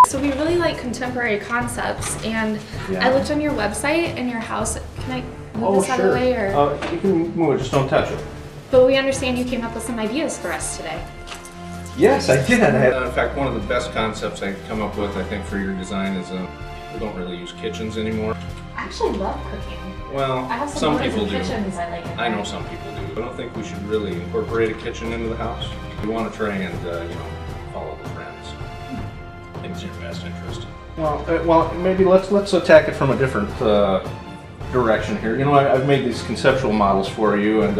So we really like contemporary concepts, and I looked on your website and your house. Can I move this out of the way? Or? You can move it, just don't touch it. But we understand you came up with some ideas for us today. Yes, I did. In fact, one of the best concepts I come up with, I think, for your design is we don't really use kitchens anymore. I actually love cooking. Well, I have some people do. kitchens I like. I know some people do. I don't think we should really incorporate a kitchen into the house. We want to try and, follow the trends. I think it's in your best interest. Well, maybe let's attack it from a different direction here. You know, I've made these conceptual models for you, and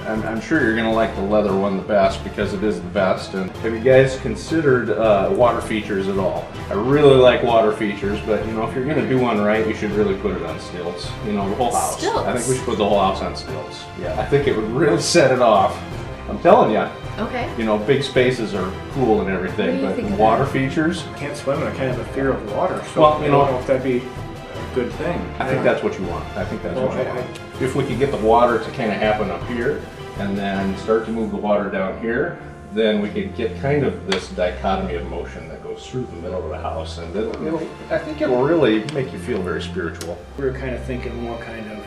I'm sure you're going to like the leather one the best because it is the best. And have you guys considered water features at all? I really like water features, but you know, if you're going to do one right, you should really put it on stilts. You know, the whole house. Stilts? I think we should put the whole house on stilts. Yeah, I think it would really set it off. I'm telling you. Okay. You know, big spaces are cool and What do everything, you but think of water that? features. I can't swim and I kind of have a fear of water, so Well, you I know- don't know if that'd be a good thing. I think that's what you want. I think that's what you Well, want. If we could get the water to kind of happen up here and then start to move the water down here, then we could get kind of this dichotomy of motion that goes through the middle of the house, and I think it'll really make you feel very spiritual. We were kind of thinking more kind of,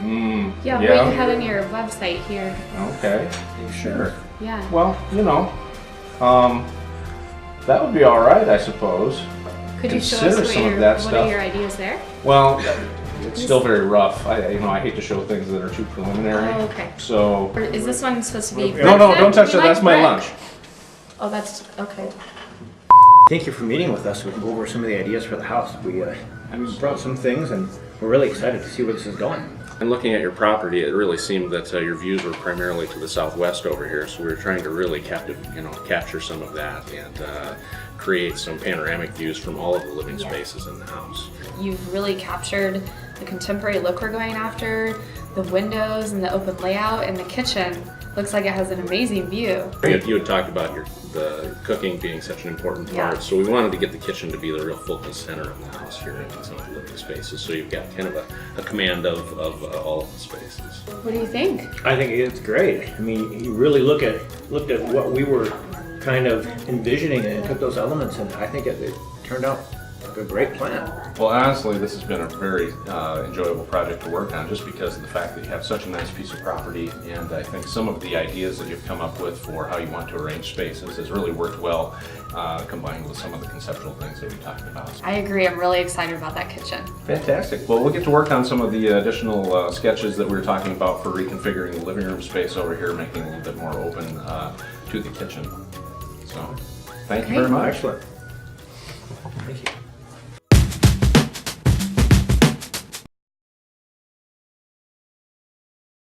Yeah, right ahead on your website here. Okay, sure. Yeah. Well, you know, that would be all right, I suppose. Could you show consider us some of what that are stuff. your ideas there? Well, it's still very rough. I hate to show things that are too preliminary. Oh, okay. So. Or is this one supposed to be? No, brick don't touch then? that. We That's my like lunch. brick. Oh, that's okay. thank you for meeting with us. We can go over some of the ideas for the house. We brought some things and we're really excited to see where this is going. And looking at your property, it really seemed that your views were primarily to the southwest over here, so we were trying to really capture some of that and create some panoramic views from all of the living spaces in the house. You've really captured the contemporary look we're going after, the windows and the open layout, and the kitchen looks like it has an amazing view. You had talked about the cooking being such an important part, Yeah. so we wanted to get the kitchen to be the real focus center of the house here in some of the living spaces, so you've got kind of a command of all of the spaces. What do you think? I think it's great. I mean, you really looked at what we were kind of envisioning and took those elements, and I think it turned out like a great plan. Well, honestly, this has been a very enjoyable project to work on just because of the fact that you have such a nice piece of property, and I think some of the ideas that you've come up with for how you want to arrange spaces has really worked well combined with some of the conceptual things that we talked about. I agree. I'm really excited about that kitchen. Fantastic. Well, we'll get to work on some of the additional sketches that we were talking about for reconfiguring the living room space over here, making it a little bit more open to the kitchen. So, thank you very much. Excellent. Thank you.